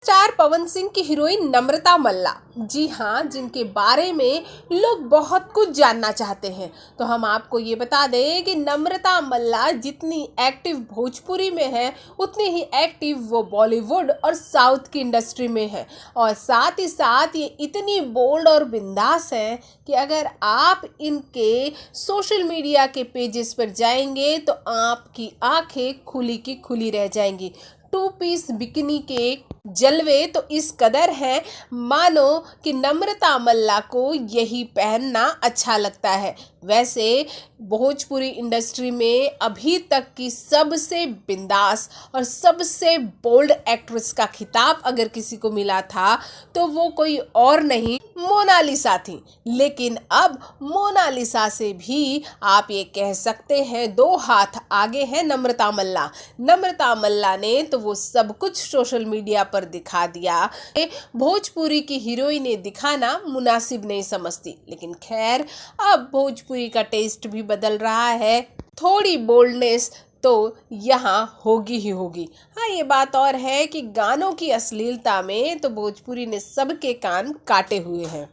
Star Pawan Singh की heroine नम्रता मल्ला, जी हाँ, जिनके बारे में लोग बहुत कुछ जानना चाहते हैं। तो हम आपको ये बता दें कि नम्रता मल्ला जितनी एक्टिव भोजपुरी में है, उतनी ही एक्टिव वो बॉलीवुड और साउथ की इंडस्ट्री में है। और साथ ही साथ ये इतनी बोल्ड और बिंदास हैं कि अगर आप इनके सोशल मीडिया के पेजेस पर जाएंगे तो आपकी आंखें खुली की खुली रह जाएंगी। 2 पीस बिकिनी के जलवे तो इस कदर है, मानो कि नम्रता मल्ला को यही पहनना अच्छा लगता है। वैसे भोजपुरी इंडस्ट्री में अभी तक की सबसे बिंदास और सबसे बोल्ड एक्ट्रेस का खिताब अगर किसी को मिला था तो वो कोई और नहीं, मोनालिसा थी। लेकिन अब मोनालिसा से भी आप ये कह सकते हैं 2 हाथ आगे है नम्रता मल्ला। नम्रता मल्ला ने तो वो सब कुछ सोशल मीडिया पर दिखा दिया। भोजपुरी की हीरोइनें दिखाना मुनासिब नहीं समझती, लेकिन खैर अब भोजपुरी का टेस्ट भी बदल रहा है। थोड़ी बोल्डनेस तो यहाँ होगी ही होगी। हाँ, ये बात और है कि गानों की अश्लीलता में तो भोजपुरी ने सबके कान काटे हुए हैं।